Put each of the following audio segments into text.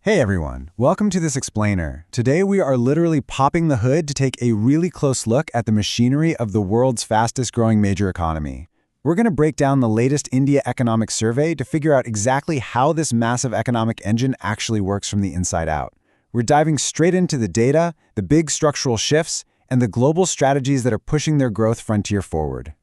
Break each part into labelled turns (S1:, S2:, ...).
S1: Hey everyone, welcome to this explainer. Today we are literally popping the hood to take a really close look at the machinery of the world's fastest growing major economy. We're going to break down the latest India economic survey to figure out exactly how this massive economic engine actually works from the inside out. We're diving straight into the data, the big structural shifts, and the global strategies that are pushing their growth frontier forward.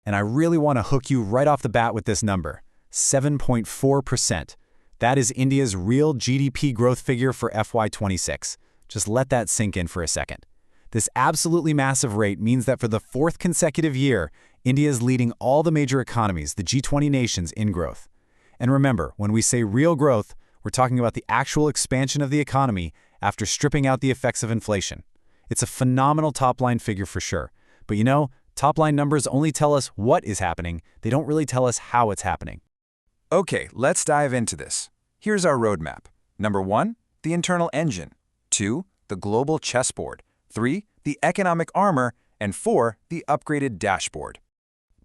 S2: And I really want to hook you right off the bat with this number, 7.4%. That is India's real GDP growth figure for FY26. Just let that sink in for a second. This absolutely massive rate means that for the fourth consecutive year, India is leading all the major economies, the G20 nations, in growth. And remember, when we say real growth, we're talking about the actual expansion of the economy after stripping out the effects of inflation. It's a phenomenal top-line figure for sure. But you know, top-line numbers only tell us what is happening. They don't really tell us how it's happening.
S3: Okay, let's dive into this. Here's our roadmap. Number 1, the internal engine. 2, the global chessboard. 3, the economic armor. And 4, the upgraded dashboard.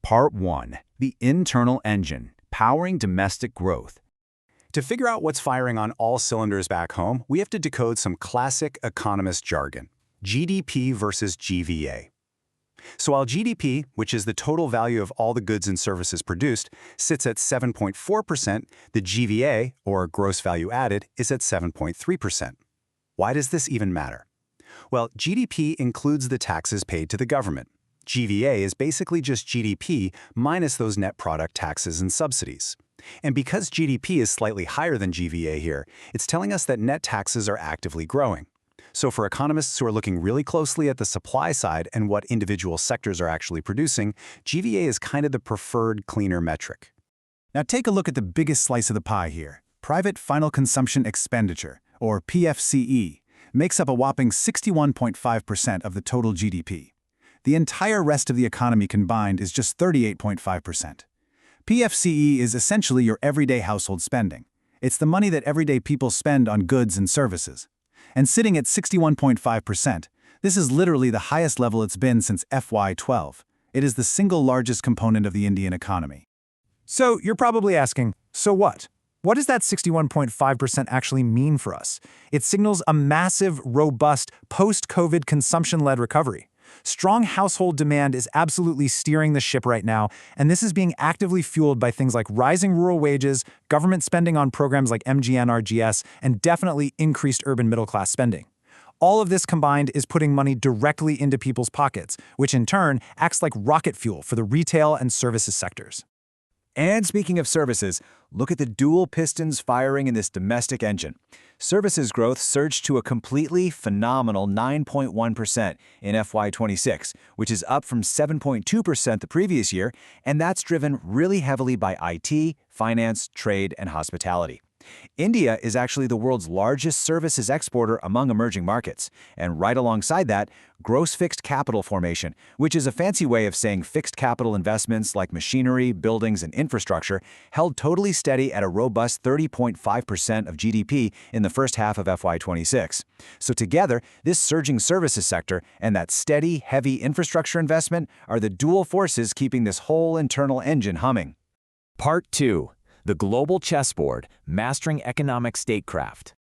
S1: Part 1. The internal engine, powering domestic growth.
S2: To figure out what's firing on all cylinders back home, we have to decode some classic economist jargon. GDP versus GVA. So while GDP, which is the total value of all the goods and services produced, sits at 7.4%, the GVA, or gross value added, is at 7.3%. Why does this even matter? Well, GDP includes the taxes paid to the government. GVA is basically just GDP minus those net product taxes and subsidies. And because GDP is slightly higher than GVA here, it's telling us that net taxes are actively growing. So for economists who are looking really closely at the supply side and what individual sectors are actually producing, GVA is kind of the preferred cleaner metric.
S1: Now take a look at the biggest slice of the pie here. Private Final Consumption Expenditure, or PFCE, makes up a whopping 61.5% of the total GDP. The entire rest of the economy combined is just 38.5%. PFCE is essentially your everyday household spending. It's the money that everyday people spend on goods and services. And sitting at 61.5%, this is literally the highest level it's been since FY12. It is the single largest component of the Indian economy.
S4: So you're probably asking, so what? What does that 61.5% actually mean for us? It signals a massive, robust, post-COVID consumption-led recovery. Strong household demand is absolutely steering the ship right now, and this is being actively fueled by things like rising rural wages, government spending on programs like MGNRGS, and definitely increased urban middle-class spending. All of this combined is putting money directly into people's pockets, which in turn acts like rocket fuel for the retail and services sectors.
S3: And speaking of services, look at the dual pistons firing in this domestic engine. Services growth surged to a completely phenomenal 9.1% in FY26, which is up from 7.2% the previous year, and that's driven really heavily by IT, finance, trade, and hospitality. India is actually the world's largest services exporter among emerging markets, and right alongside that, gross fixed capital formation, which is a fancy way of saying fixed capital investments like machinery, buildings, and infrastructure, held totally steady at a robust 30.5% of GDP in the first half of FY26. So together, this surging services sector and that steady, heavy infrastructure investment are the dual forces keeping this whole internal engine humming.
S5: Part 2. The global chessboard, mastering economic statecraft.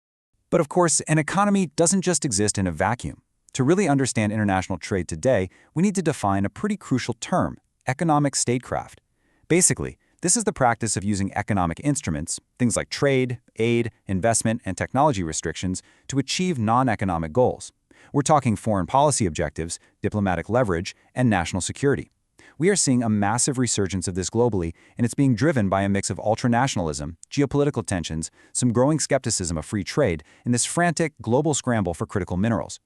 S1: But of course, an economy doesn't just exist in a vacuum. To really understand international trade today, we need to define a pretty crucial term, economic statecraft. Basically, this is the practice of using economic instruments, things like trade, aid, investment, and technology restrictions, to achieve non-economic goals. We're talking foreign policy objectives, diplomatic leverage, and national security. We are seeing a massive resurgence of this globally, and it's being driven by a mix of ultranationalism, geopolitical tensions, some growing skepticism of free trade, and this frantic global scramble for critical minerals.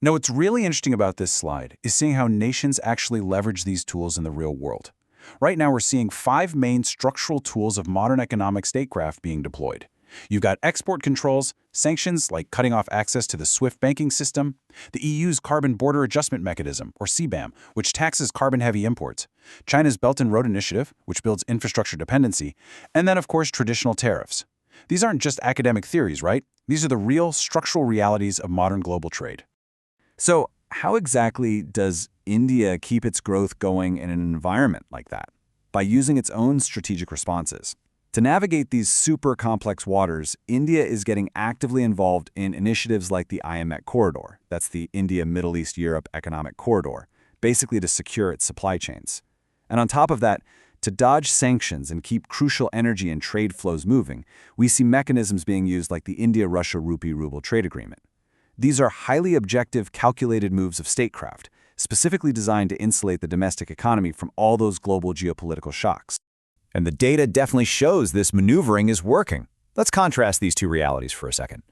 S1: Now, what's really interesting about this slide is seeing how nations actually leverage these tools in the real world. Right now, we're seeing 5 main structural tools of modern economic statecraft being deployed. You've got export controls, sanctions like cutting off access to the SWIFT banking system, the EU's Carbon Border Adjustment Mechanism, or CBAM, which taxes carbon-heavy imports, China's Belt and Road Initiative, which builds infrastructure dependency, and then, of course, traditional tariffs. These aren't just academic theories, right? These are the real structural realities of modern global trade. So, how exactly does India keep its growth going in an environment like that? By using its own strategic responses. To navigate these super complex waters, India is getting actively involved in initiatives like the IMEC corridor, that's the India, Middle East, Europe economic corridor, basically to secure its supply chains. And on top of that, to dodge sanctions and keep crucial energy and trade flows moving, we see mechanisms being used like the India-Russia rupee-ruble trade agreement. These are highly objective, calculated moves of statecraft, specifically designed to insulate the domestic economy from all those global geopolitical shocks.
S3: And the data definitely shows this maneuvering is working. Let's contrast these two realities for a second.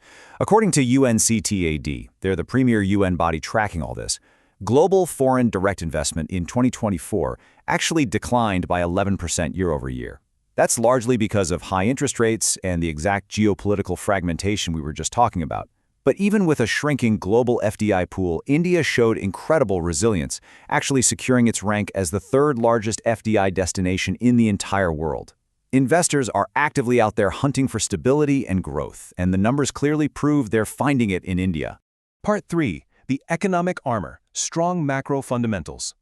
S3: According to UNCTAD, they're the premier UN body tracking all this, global foreign direct investment in 2024 actually declined by 11% year over year. That's largely because of high interest rates and the exact geopolitical fragmentation we were just talking about. But even with a shrinking global FDI pool, India showed incredible resilience, actually securing its rank as the third largest FDI destination in the entire world. Investors are actively out there hunting for stability and growth, and the numbers clearly prove they're finding it in India.
S6: Part 3. The Economic Armor. Strong Macro Fundamentals.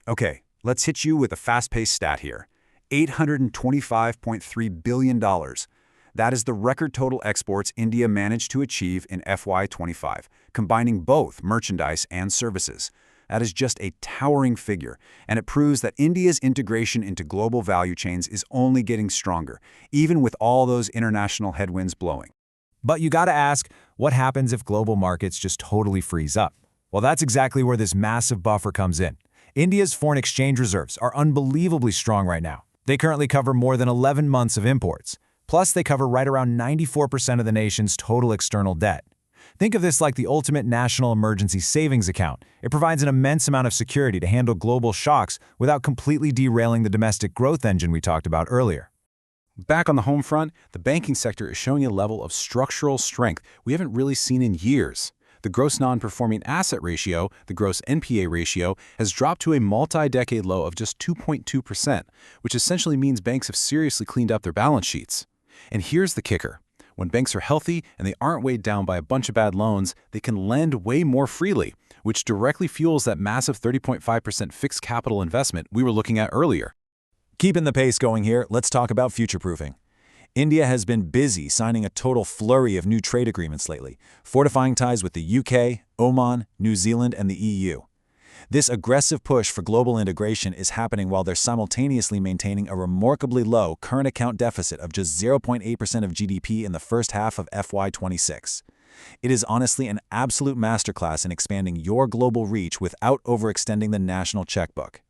S2: Okay, let's hit you with a fast-paced stat here. $825.3 billion. That is the record total exports India managed to achieve in FY25, combining both merchandise and services. That is just a towering figure, and it proves that India's integration into global value chains is only getting stronger, even with all those international headwinds blowing.
S4: But you gotta ask, what happens if global markets just totally freeze up? Well, that's exactly where this massive buffer comes in. India's foreign exchange reserves are unbelievably strong right now. They currently cover more than 11 months of imports. Plus, they cover right around 94% of the nation's total external debt. Think of this like the ultimate national emergency savings account. It provides an immense amount of security to handle global shocks without completely derailing the domestic growth engine we talked about earlier.
S2: Back on the home front, the banking sector is showing a level of structural strength we haven't really seen in years. The gross non-performing asset ratio, the gross NPA ratio, has dropped to a multi-decade low of just 2.2%, which essentially means banks have seriously cleaned up their balance sheets. And here's the kicker. When banks are healthy and they aren't weighed down by a bunch of bad loans, they can lend way more freely, which directly fuels that massive 30.5% fixed capital investment we were looking at earlier.
S1: Keeping the pace going here, let's talk about future-proofing. India has been busy signing a total flurry of new trade agreements lately, fortifying ties with the UK, Oman, New Zealand, and the EU. This aggressive push for global integration is happening while they're simultaneously maintaining a remarkably low current account deficit of just 0.8% of GDP in the first half of FY26. It is honestly an absolute masterclass in expanding your global reach without overextending the national checkbook.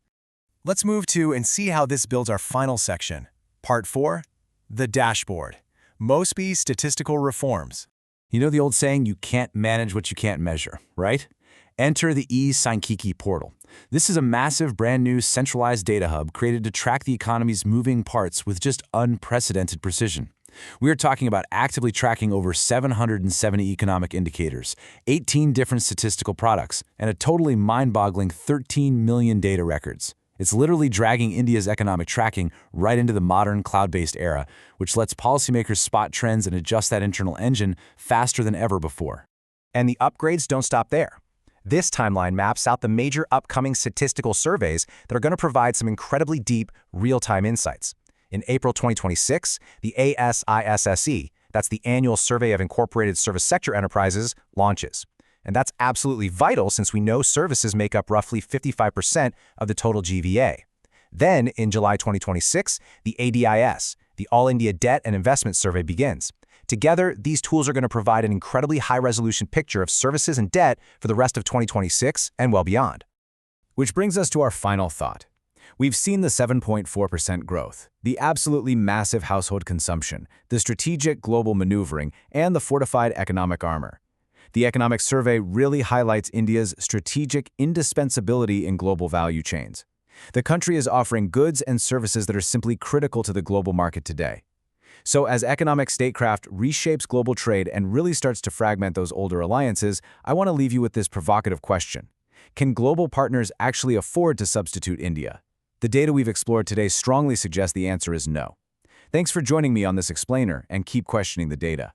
S6: Let's move to and see how this builds our final section. Part 4. The Dashboard. Mosby's Statistical Reforms.
S3: You know the old saying, you can't manage what you can't measure, right? Enter the e-Sankiki portal. This is a massive, brand new, centralized data hub created to track the economy's moving parts with just unprecedented precision. We are talking about actively tracking over 770 economic indicators, 18 different statistical products, and a totally mind-boggling 13 million data records. It's literally dragging India's economic tracking right into the modern cloud-based era, which lets policymakers spot trends and adjust that internal engine faster than ever before.
S7: And the upgrades don't stop there. This timeline maps out the major upcoming statistical surveys that are going to provide some incredibly deep, real-time insights. In April 2026, the ASISSE, that's the Annual Survey of Incorporated Service Sector Enterprises, launches. And that's absolutely vital since we know services make up roughly 55% of the total GVA. Then, in July 2026, the ADIS, the All India Debt and Investment Survey, begins. Together, these tools are going to provide an incredibly high-resolution picture of services and debt for the rest of 2026 and well beyond.
S3: Which brings us to our final thought. We've seen the 7.4% growth, the absolutely massive household consumption, the strategic global maneuvering, and the fortified economic armor. The economic survey really highlights India's strategic indispensability in global value chains. The country is offering goods and services that are simply critical to the global market today. So as economic statecraft reshapes global trade and really starts to fragment those older alliances, I want to leave you with this provocative question. Can global partners actually afford to substitute India? The data we've explored today strongly suggests the answer is no. Thanks for joining me on this explainer, and keep questioning the data.